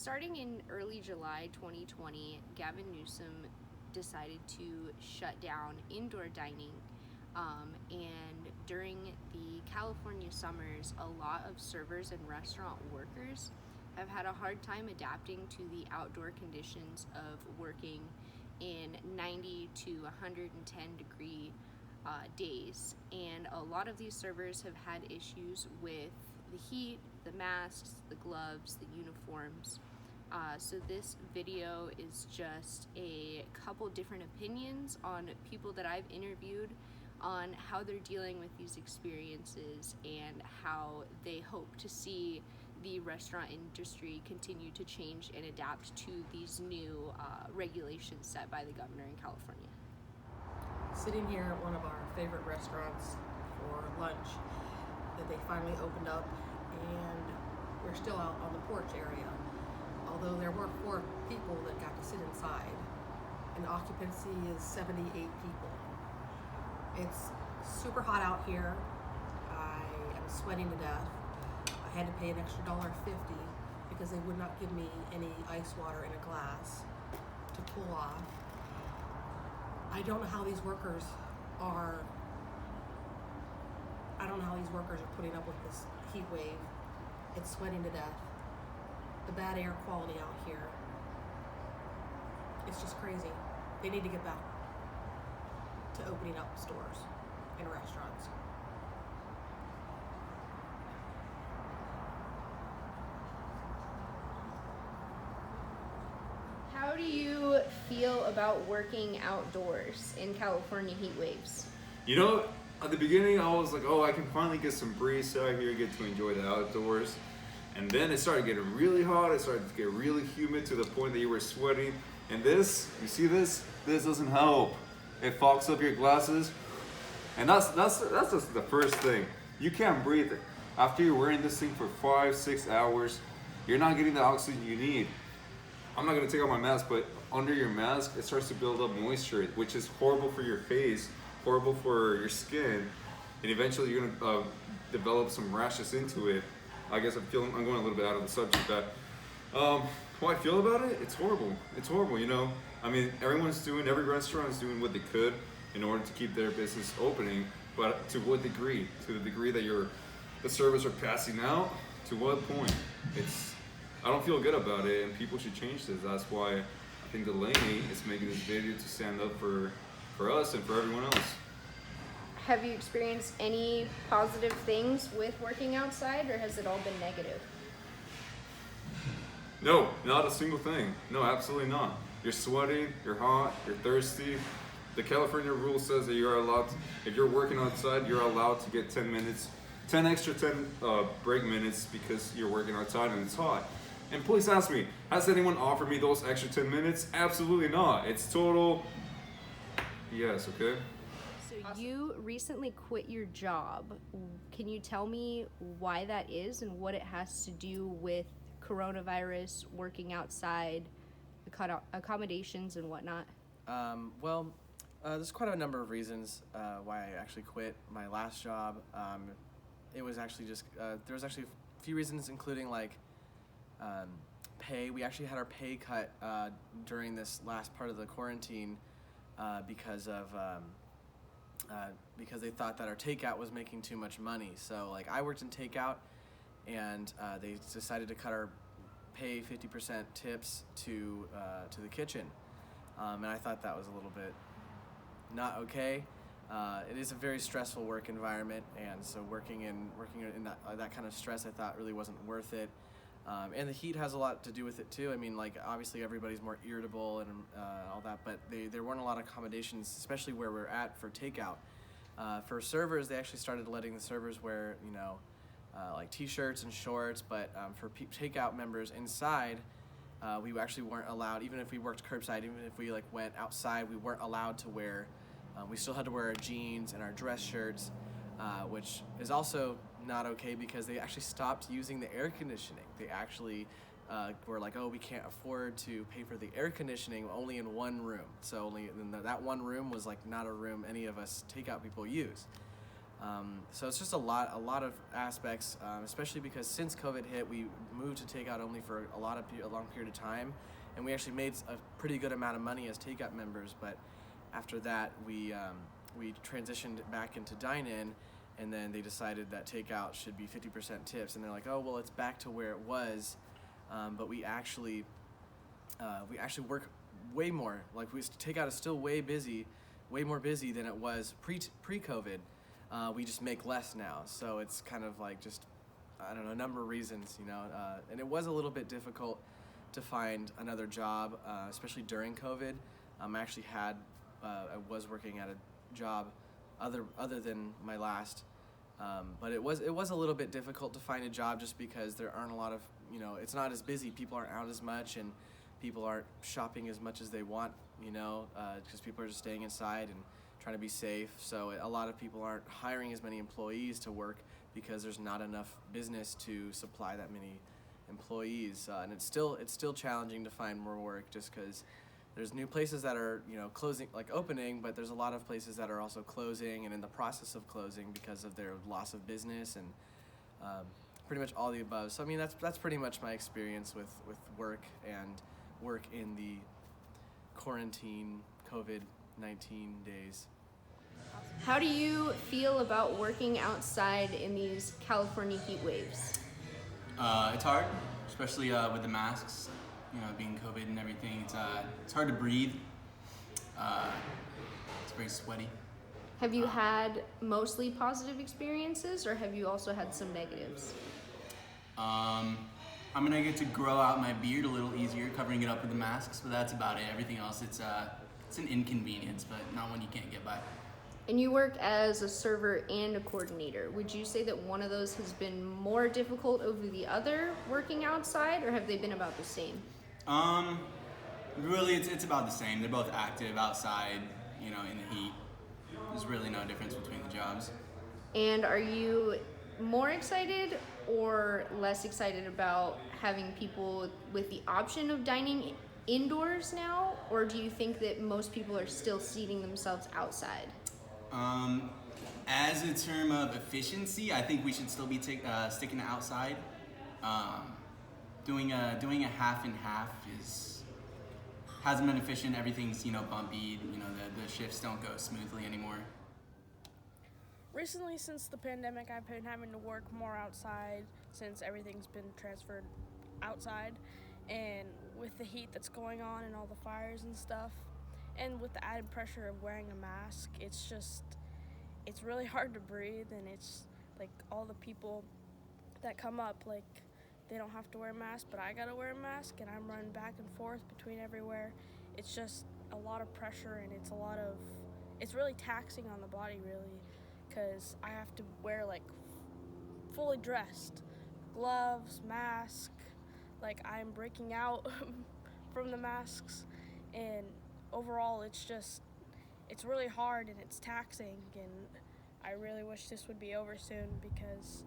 Starting in early July 2020, Gavin Newsom decided to shut down indoor dining. And during the California summers, a lot of servers and restaurant workers have had a hard time adapting to the outdoor conditions of working in 90 to 110 degree days. And a lot of these servers have had issues with the heat, the masks, the gloves, the uniforms. So this video is just a couple different opinions on people that I've interviewed on how they're dealing with these experiences and how they hope to see the restaurant industry continue to change and adapt to these new regulations set by the governor in California. Sitting here at one of our favorite restaurants for lunch that they finally opened up, and we're still out on the porch area. Although there were 4 people that got to sit inside, and occupancy is 78 people. It's super hot out here. I am sweating to death. I had to pay an extra $1.50 because they would not give me any ice water in a glass to cool off. I don't know how these workers are putting up with this heat wave. It's sweating to death. The bad air quality out here. It's just crazy. They need to get back to opening up stores and restaurants. How do you feel about working outdoors in California heat waves? You know, at the beginning I was like, oh, I can finally get some breeze out here, get to enjoy the outdoors. And then it started getting really hot, it started to get really humid to the point that you were sweating. And this, you see this? This doesn't help. It fogs up your glasses. And that's just the first thing. You can't breathe. After you're wearing this thing for 5-6 hours, you're not getting the oxygen you need. I'm not gonna take off my mask, but under your mask, it starts to build up moisture, which is horrible for your face, horrible for your skin, and eventually you're gonna develop some rashes into it. I guess I'm going a little bit out of the subject, but how I feel about it, it's horrible. It's horrible, you know? I mean, every restaurant is doing what they could in order to keep their business opening, but to what degree? To the degree that the servers are passing out? To what point? I don't feel good about it, and people should change this. That's why I think Delani is making this video to stand up for us and for everyone else. Have you experienced any positive things with working outside, or has it all been negative? No, not a single thing. No, absolutely not. You're sweating, you're hot, you're thirsty. The California rule says that if you're working outside, you're allowed to get 10 extra break minutes because you're working outside and it's hot. And please ask me, has anyone offered me those extra 10 minutes? Absolutely not. It's total yes, okay? So you recently quit your job. Can you tell me why that is and what it has to do with coronavirus, working outside, accommodations and whatnot? There's quite a number of reasons why I actually quit my last job. It was actually just, there was actually a few reasons, including like pay. We actually had our pay cut during this last part of the quarantine because they thought that our takeout was making too much money. So like I worked in takeout, and they decided to cut our pay 50% tips to the kitchen, and I thought that was a little bit not okay. It is a very stressful work environment, and so working in that kind of stress, I thought really wasn't worth it. And the heat has a lot to do with it too. I mean, like obviously everybody's more irritable and all that, but there weren't a lot of accommodations, especially where we're at for takeout. For servers, they actually started letting the servers wear, like t-shirts and shorts, but for takeout members inside, we actually weren't allowed. Even if we worked curbside, even if we like went outside, we weren't allowed to wear. We still had to wear our jeans and our dress shirts, which is also not okay because they actually stopped using the air conditioning. They actually were like, oh, we can't afford to pay for the air conditioning only in one room. So that one room was like not a room any of us takeout people use. So it's just a lot of aspects, especially because since COVID hit, we moved to takeout only for a long period of time, and we actually made a pretty good amount of money as takeout members. But after that, we transitioned back into dine-in, and then they decided that takeout should be 50% tips, and they're like, oh well, it's back to where it was, but we actually work way more. Like takeout is still way more busy than it was pre-COVID. We just make less now, so it's kind of like just, I don't know, a number of reasons, and it was a little bit difficult to find another job, especially during COVID. I was working at a job other than my last, but it was a little bit difficult to find a job just because there aren't a lot of, it's not as busy. People aren't out as much, and people aren't shopping as much as they want, because people are just staying inside and trying to be safe. So a lot of people aren't hiring as many employees to work because there's not enough business to supply that many employees, and it's still challenging to find more work just because there's new places that are closing, like opening, but there's a lot of places that are also closing and in the process of closing because of their loss of business and pretty much all the above. So I mean that's pretty much my experience with work in the quarantine COVID-19 days. How do you feel about working outside in these California heat waves? It's hard, especially with the masks, being COVID and everything. It's hard to breathe. It's very sweaty. Have you had mostly positive experiences, or have you also had some negatives? I'm gonna get to grow out my beard a little easier, covering it up with the masks, but that's about it. Everything else, it's an inconvenience, but not one you can't get by. And you work as a server and a coordinator. Would you say that one of those has been more difficult over the other, working outside, or have they been about the same? Really, it's about the same. They're both active outside, in the heat. There's really no difference between the jobs. And are you more excited or less excited about having people with the option of dining indoors now, or do you think that most people are still seating themselves outside? As a term of efficiency, I think we should still be sticking to outside. Doing a half and half hasn't been efficient. Everything's bumpy. The shifts don't go smoothly anymore. Recently, since the pandemic, I've been having to work more outside since everything's been transferred outside, and with the heat that's going on and all the fires and stuff, and with the added pressure of wearing a mask, it's really hard to breathe, and it's like all the people that come up, like they don't have to wear a mask, but I gotta wear a mask, and I'm running back and forth between everywhere. It's just a lot of pressure, and it's really taxing on the body, really, because I have to wear like fully dressed, gloves, mask, like I'm breaking out from the masks, and overall it's really hard and it's taxing, and I really wish this would be over soon because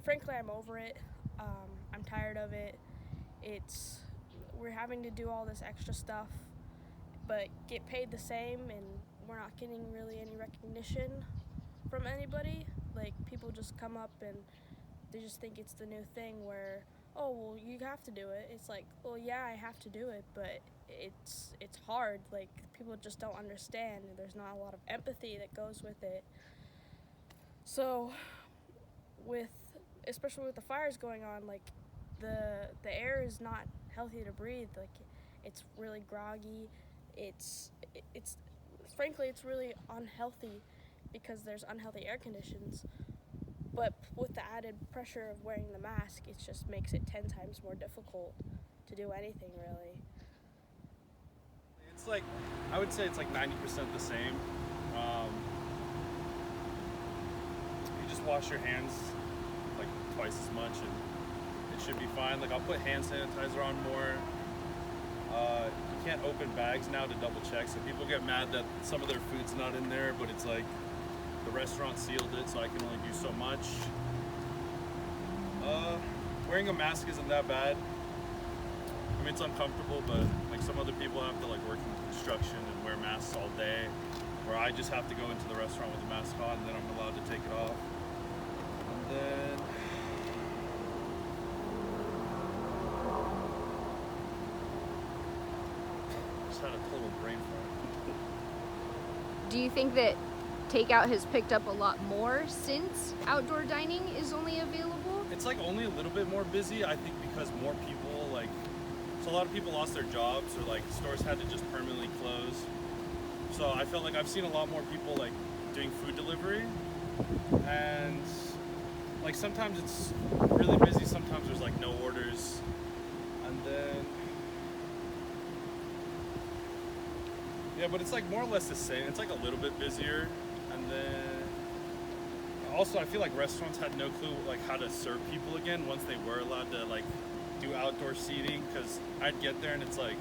frankly I'm over it. I'm tired of it. We're having to do all this extra stuff but get paid the same, and we're not getting really any recognition from anybody. Like, people just come up and they just think it's the new thing where, oh, well, you have to do it. It's like, well, yeah, I have to do it, but it's hard. Like, people just don't understand, and there's not a lot of empathy that goes with it. So, especially with the fires going on, like, the air is not healthy to breathe. Like, it's really groggy. Frankly, it's really unhealthy because there's unhealthy air conditions. But with the added pressure of wearing the mask, it just makes it 10 times more difficult to do anything, really. It's like, I would say it's like 90% the same. You just wash your hands like twice as much and it should be fine. Like, I'll put hand sanitizer on more. You can't open bags now to double check, so people get mad that some of their food's not in there, but it's like the restaurant sealed it, so I can only do so much. Wearing a mask isn't that bad. I mean, it's uncomfortable, but like some other people have to like work in construction and wear masks all day. where I just have to go into the restaurant with the mask on, and then I'm allowed to take it off. And then just had a total brain fart. Do you think that takeout has picked up a lot more since outdoor dining is only available? It's like only a little bit more busy, I think, because more people like, so a lot of people lost their jobs, or like stores had to just permanently close. So I felt like I've seen a lot more people like doing food delivery, and like sometimes it's really busy, sometimes there's like no orders, and then yeah, but it's like more or less the same. It's like a little bit busier, and then also I feel like restaurants had no clue like how to serve people again once they were allowed to like do outdoor seating, because I'd get there and it's like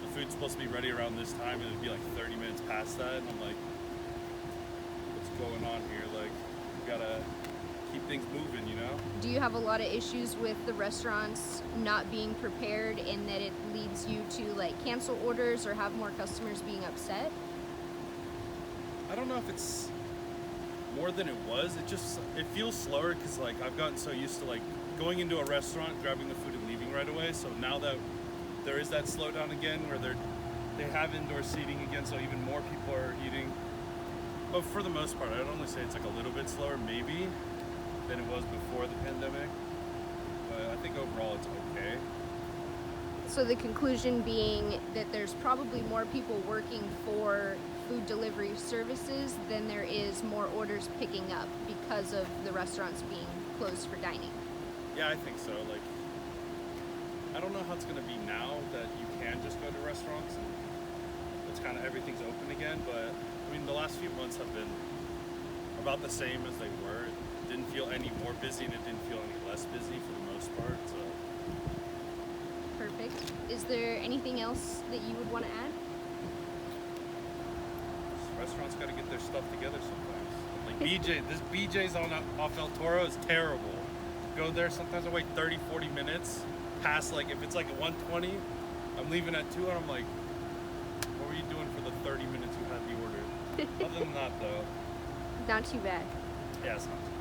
the food's supposed to be ready around this time and it'd be like 30 minutes past that, and I'm like, what's going on here? Like, we gotta keep things moving, you know? Do you have a lot of issues with the restaurants not being prepared and that it leads you to like cancel orders or have more customers being upset? I don't know if it's more than it was. It feels slower because like I've gotten so used to like going into a restaurant, grabbing the food and leaving right away. So now that there is that slowdown again where they have indoor seating again, so even more people are eating. But for the most part, I'd only say it's like a little bit slower maybe than it was before the pandemic. But I think overall it's okay. So the conclusion being that there's probably more people working for food delivery services than there is more orders picking up because of the restaurants being closed for dining. Yeah, I think so. Like, I don't know how it's gonna be now that you can just go to restaurants and it's kind of everything's open again. But I mean, the last few months have been about the same as they were. It didn't feel any more busy and it didn't feel any less busy for the most part. So Perfect. Is there anything else that you would want to add? restaurants got to get their stuff together sometimes. Like this BJ's off El Toro is terrible. Go there, sometimes I wait 30, 40 minutes. Past, like, if it's like a 120, I'm leaving at 2, and I'm like, what were you doing for the 30 minutes you had the order? Other than that, though, Not too bad. yeah, it's not too bad.